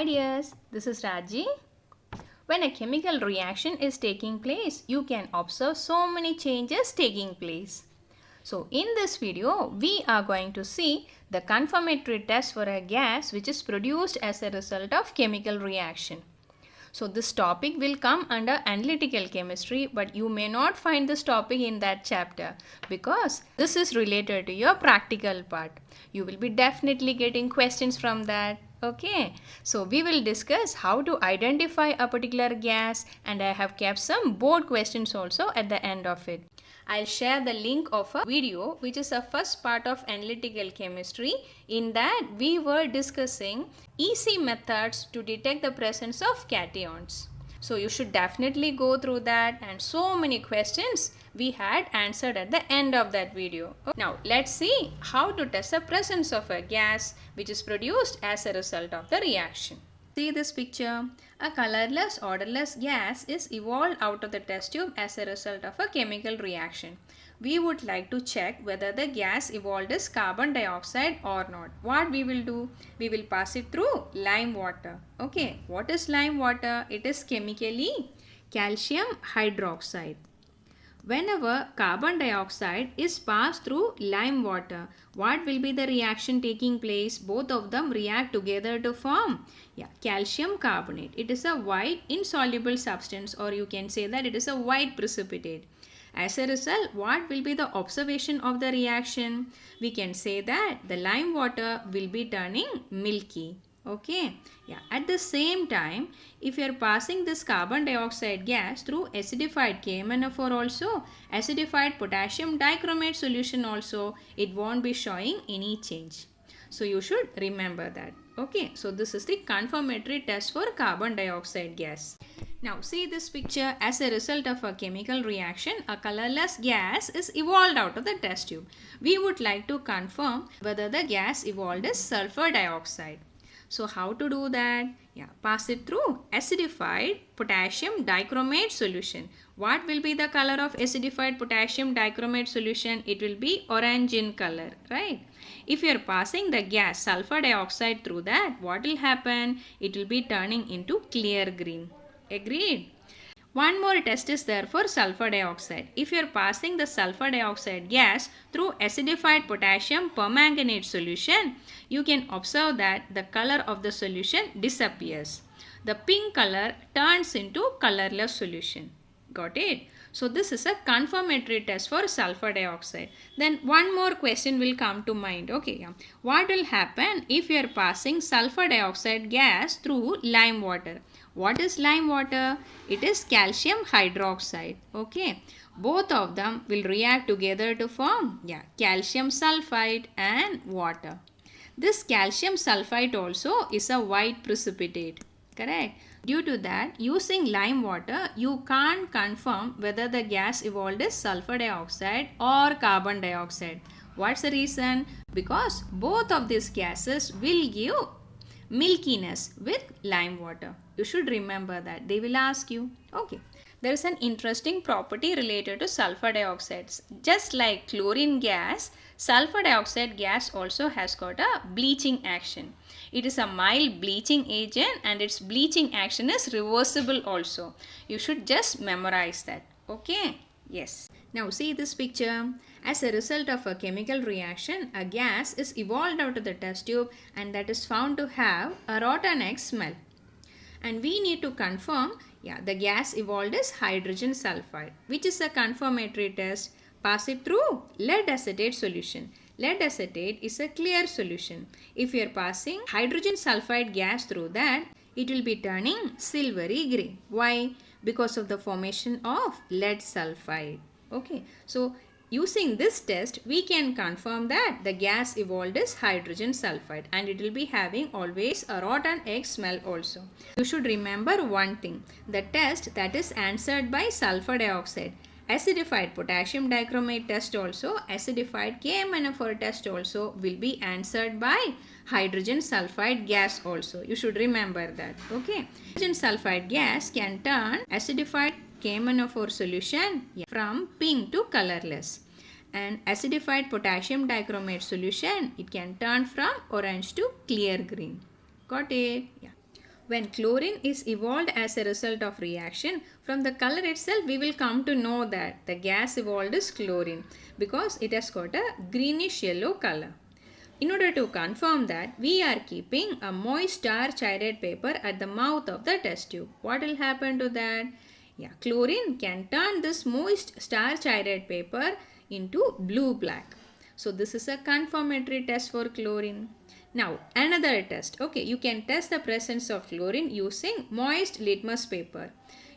dears, this is Raji. When a chemical reaction is taking place, you can observe so many changes taking place. So in this video, we are going to see the confirmatory test for a gas which is produced as a result of chemical reaction. So this topic will come under analytical chemistry, but you may not find this topic in that chapter because this is related to your practical part. You will be definitely getting questions from that. Okay, so we will discuss how to identify a particular gas, and I have kept some board questions also at the end of it. I'll share the link of a video which is a first part of analytical chemistry. In that we were discussing easy methods to detect the presence of cations. So you should definitely go through that, and so many questions we had answered at the end of that video. Now let's see how to test the presence of a gas which is produced as a result of the reaction. See this picture. A colorless, odorless gas is evolved out of the test tube as a result of a chemical reaction. We would like to check whether the gas evolved is carbon dioxide or not. What we will do? We will pass it through lime water. Okay, what is lime water? It is chemically calcium hydroxide. Whenever carbon dioxide is passed through lime water, what will be the reaction taking place? Both of them react together to form calcium carbonate. It is a white insoluble substance, or you can say that it is a white precipitate. As a result, what will be the observation of the reaction? We can say that the lime water will be turning milky. Okay, at the same time, if you are passing this carbon dioxide gas through acidified KMnO4 also, acidified potassium dichromate solution also, it won't be showing any change. So you should remember that. Okay, so this is the confirmatory test for carbon dioxide gas. Now see this picture. As a result of a chemical reaction, a colorless gas is evolved out of the test tube. We would like to confirm whether the gas evolved is sulfur dioxide. So how to do that? Pass it through acidified potassium dichromate solution. What will be the color of acidified potassium dichromate solution? It will be orange in color, right? If you are passing the gas sulfur dioxide through that, what will happen? It will be turning into clear green. Agreed? One more test is there for sulfur dioxide. If you are passing the sulfur dioxide gas through acidified potassium permanganate solution, you can observe that the color of the solution disappears. The pink color turns into colorless solution. Got it? So this is a confirmatory test for sulfur dioxide. Then one more question will come to mind. Okay, what will happen if you are passing sulfur dioxide gas through lime water? What is lime water? It is calcium hydroxide. Okay, both of them will react together to form calcium sulfide and water. This calcium sulfide also is a white precipitate. Correct? Due to that, using lime water, you can't confirm whether the gas evolved is sulfur dioxide or carbon dioxide. What's the reason? Because both of these gases will give milkiness with lime water. You should remember that. They will ask you. Okay. There is an interesting property related to sulfur dioxides. Just like chlorine gas, sulfur dioxide gas also has got a bleaching action. It is a mild bleaching agent, and its bleaching action is reversible also. You should just memorize that. Okay? Yes. Now see this picture. As a result of a chemical reaction, a gas is evolved out of the test tube, and that is found to have a rotten egg smell. And we need to confirm the gas evolved is hydrogen sulfide, which is a confirmatory test. Pass it through lead acetate solution. Lead acetate is a clear solution. If you are passing hydrogen sulfide gas through that, it will be turning silvery grey. Why? Because of the formation of lead sulfide. Okay, so using this test, we can confirm that the gas evolved is hydrogen sulfide, and it will be having always a rotten egg smell also. You should remember one thing. The test that is answered by sulfur dioxide, acidified potassium dichromate test also, acidified KMnO4 test also will be answered by hydrogen sulfide gas also. You should remember that. Okay. Hydrogen sulfide gas can turn acidified KMnO4 solution from pink to colorless, and acidified potassium dichromate solution, it can turn from orange to clear green. Got it? When chlorine is evolved as a result of reaction, from the color itself we will come to know that the gas evolved is chlorine because it has got a greenish yellow color. In order to confirm that, we are keeping a moist star-chided paper at the mouth of the test tube. What will happen to that? Yeah, chlorine can turn this moist star-chided paper into blue-black. So this is a confirmatory test for chlorine. Now another test. Okay, you can test the presence of chlorine using moist litmus paper.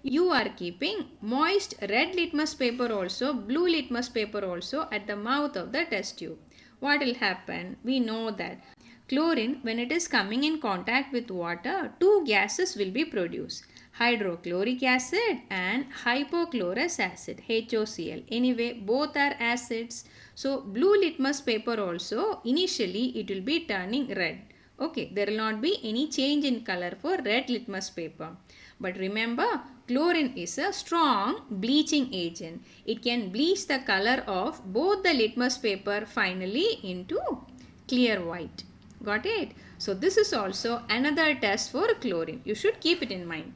You are keeping moist red litmus paper also, blue litmus paper also at the mouth of the test tube. What will happen? We know that chlorine, when it is coming in contact with water, two gases will be produced. Hydrochloric acid and hypochlorous acid, HOCl. Anyway, both are acids. So, blue litmus paper also, initially it will be turning red. Okay, there will not be any change in color for red litmus paper. But remember, chlorine is a strong bleaching agent. It can bleach the color of both the litmus paper finally into clear white. Got it? So this is also another test for chlorine. You should keep it in mind.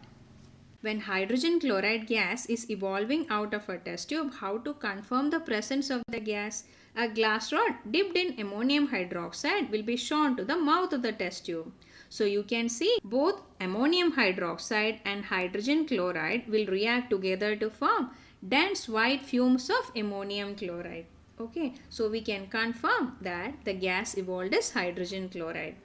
When hydrogen chloride gas is evolving out of a test tube, how to confirm the presence of the gas? A glass rod dipped in ammonium hydroxide will be shown to the mouth of the test tube. So you can see both ammonium hydroxide and hydrogen chloride will react together to form dense white fumes of ammonium chloride. Okay, so we can confirm that the gas evolved as hydrogen chloride.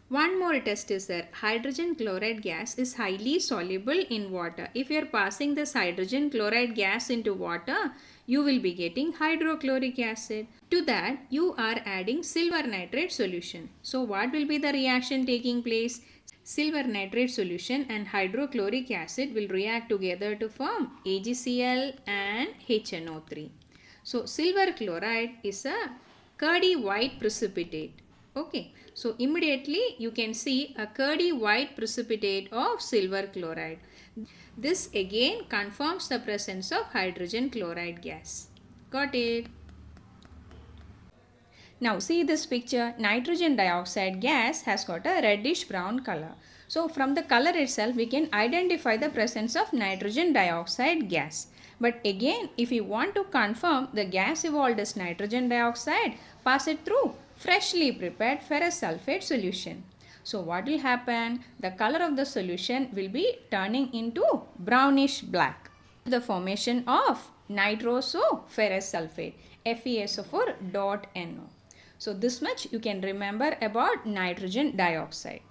One more test is that hydrogen chloride gas is highly soluble in water. If you are passing this hydrogen chloride gas into water, you will be getting hydrochloric acid. To that, you are adding silver nitrate solution. So what will be the reaction taking place? Silver nitrate solution and hydrochloric acid will react together to form AgCl and HNO3. So silver chloride is a curdy white precipitate. Okay, so immediately you can see a curdy white precipitate of silver chloride. This again confirms the presence of hydrogen chloride gas. Got it? Now see this picture, nitrogen dioxide gas has got a reddish brown color. So from the color itself we can identify the presence of nitrogen dioxide gas. But again, if you want to confirm the gas evolved as nitrogen dioxide, pass it through freshly prepared ferrous sulfate solution. So what will happen? The color of the solution will be turning into brownish black. The formation of nitroso-ferrous sulfate, FeSO4.NO. So this much you can remember about nitrogen dioxide.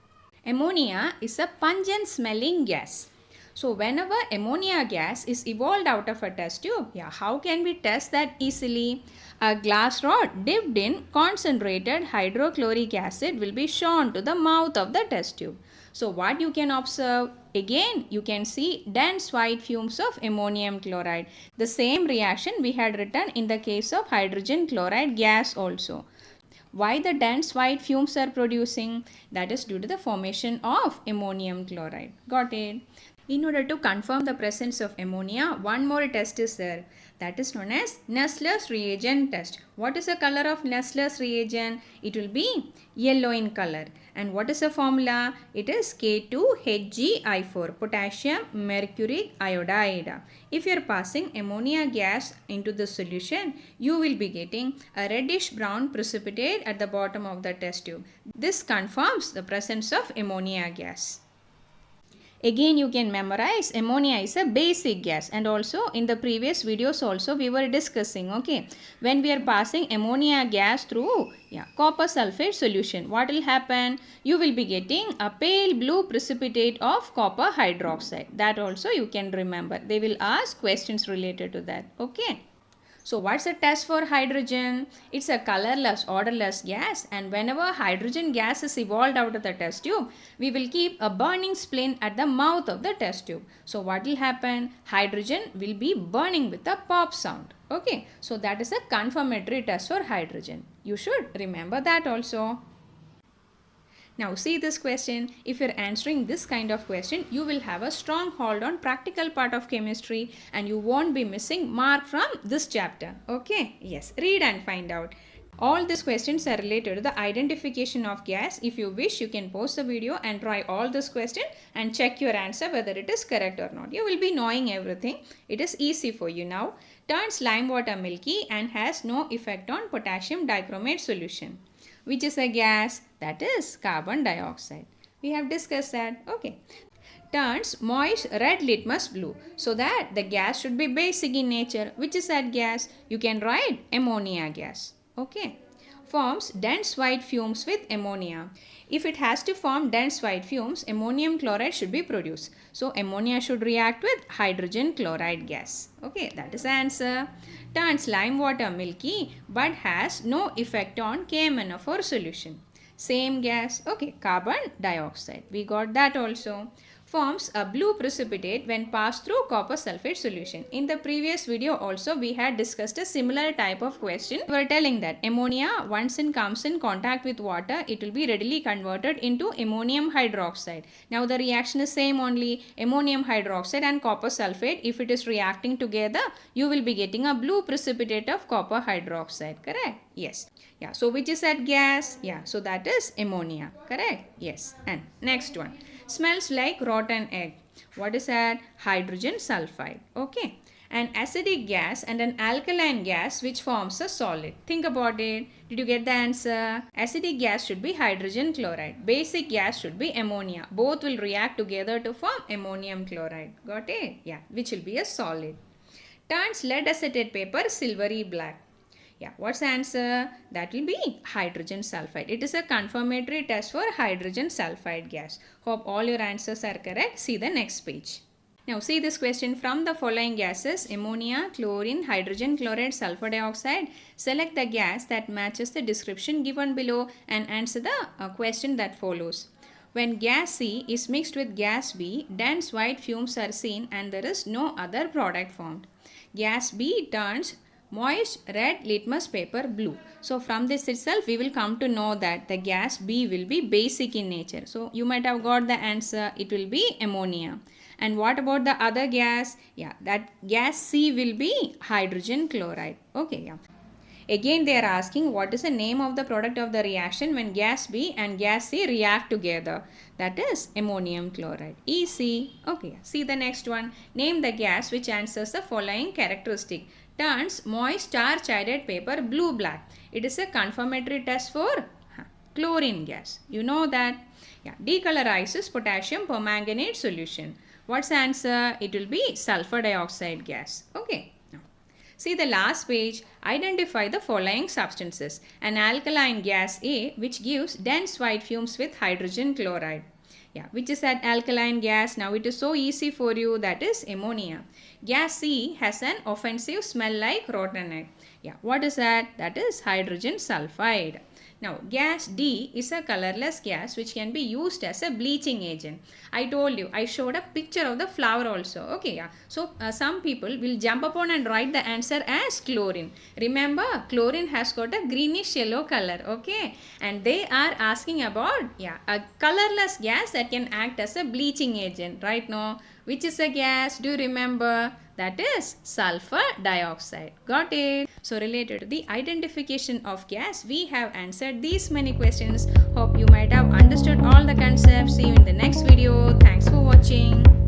Ammonia is a pungent smelling gas. So whenever ammonia gas is evolved out of a test tube, how can we test that easily? A glass rod dipped in concentrated hydrochloric acid will be shown to the mouth of the test tube. So what you can observe? Again, you can see dense white fumes of ammonium chloride. The same reaction we had written in the case of hydrogen chloride gas also. Why the dense white fumes are producing? That is due to the formation of ammonium chloride. Got it? In order to confirm the presence of ammonia, one more test is there. That is known as Nessler's reagent test. What is the color of Nessler's reagent? It will be yellow in color. And what is the formula? It is K2HgI4, potassium mercury iodide. If you are passing ammonia gas into the solution, you will be getting a reddish brown precipitate at the bottom of the test tube. This confirms the presence of ammonia gas. Again, you can memorize ammonia is a basic gas, and also in the previous videos also we were discussing, okay, when we are passing ammonia gas through copper sulfate solution, what will happen? You will be getting a pale blue precipitate of copper hydroxide. That also you can remember. They will ask questions related to that, okay. So what's the test for hydrogen? It's a colorless, odorless gas, and whenever hydrogen gas is evolved out of the test tube, we will keep a burning splint at the mouth of the test tube. So what will happen? Hydrogen will be burning with a pop sound. Okay, so that is a confirmatory test for hydrogen. You should remember that also. Now see this question. If you are answering this kind of question, you will have a strong hold on practical part of chemistry and you won't be missing mark from this chapter. Okay? Yes. Read and find out. All these questions are related to the identification of gas. If you wish, you can pause the video and try all this question and check your answer whether it is correct or not. You will be knowing everything. It is easy for you now. Turns lime water milky and has no effect on potassium dichromate solution. Which is a gas? That is carbon dioxide. We have discussed that. Okay. Turns moist red litmus blue. So that the gas should be basic in nature. Which is that gas? You can write ammonia gas. Okay. Forms dense white fumes with ammonia. If it has to form dense white fumes, ammonium chloride should be produced. So ammonia should react with hydrogen chloride gas. Okay, that is the answer. Turns lime water milky but has no effect on KMnO4 solution. Same gas. Okay, carbon dioxide. We got that also. Forms a blue precipitate when passed through copper sulfate solution. In the previous video also we had discussed a similar type of question. We were telling that ammonia once it comes in contact with water, it will be readily converted into ammonium hydroxide. Now the reaction is same only, ammonium hydroxide and copper sulfate. If it is reacting together, you will be getting a blue precipitate of copper hydroxide. Correct? Yes. Yeah. So which is that gas? Yeah. So that is ammonia. Correct? Yes. And next one. Smells like rotten egg. What is that? Hydrogen sulfide. Okay. An acidic gas and an alkaline gas which forms a solid. Think about it. Did you get the answer? Acidic gas should be hydrogen chloride. Basic gas should be ammonia. Both will react together to form ammonium chloride. Got it? Yeah. Which will be a solid. Turns lead acetate paper silvery black. Yeah, what's the answer? That will be hydrogen sulfide. It is a confirmatory test for hydrogen sulfide gas. Hope all your answers are correct. See the next page. Now see this question. From the following gases, ammonia, chlorine, hydrogen chloride, sulfur dioxide, select the gas that matches the description given below and answer the question that follows. When gas C is mixed with gas B, dense white fumes are seen and there is no other product formed. Gas B turns moist red litmus paper blue. So from this itself we will come to know that the gas B will be basic in nature. So you might have got the answer. It will be ammonia. And what about the other gas? Yeah, that gas C will be hydrogen chloride. Okay, yeah. Again they are asking what is the name of the product of the reaction when gas B and gas C react together. That is ammonium chloride. EC. Okay, see the next one. Name the gas which answers the following characteristic. Turns moist starch-added paper blue-black. It is a confirmatory test for chlorine gas. You know that. Yeah, decolorizes potassium permanganate solution. What's the answer? It will be sulfur dioxide gas. Okay. Now, see the last page. Identify the following substances. An alkaline gas A which gives dense white fumes with hydrogen chloride. Yeah, which is that alkaline gas? Now it is so easy for you. That is ammonia. Gas C has an offensive smell like rotten egg. Yeah, what is that? That is hydrogen sulfide. Now, gas D is a colorless gas which can be used as a bleaching agent. I told you, I showed a picture of the flower also. Okay, yeah. So, some people will jump upon and write the answer as chlorine. Remember, chlorine has got a greenish yellow color. Okay. And they are asking about, yeah, a colorless gas that can act as a bleaching agent. Right now, which is a gas? Do you remember? That is sulfur dioxide. Got it? So related to the identification of gas, we have answered these many questions. Hope you might have understood all the concepts. See you in the next video. Thanks for watching.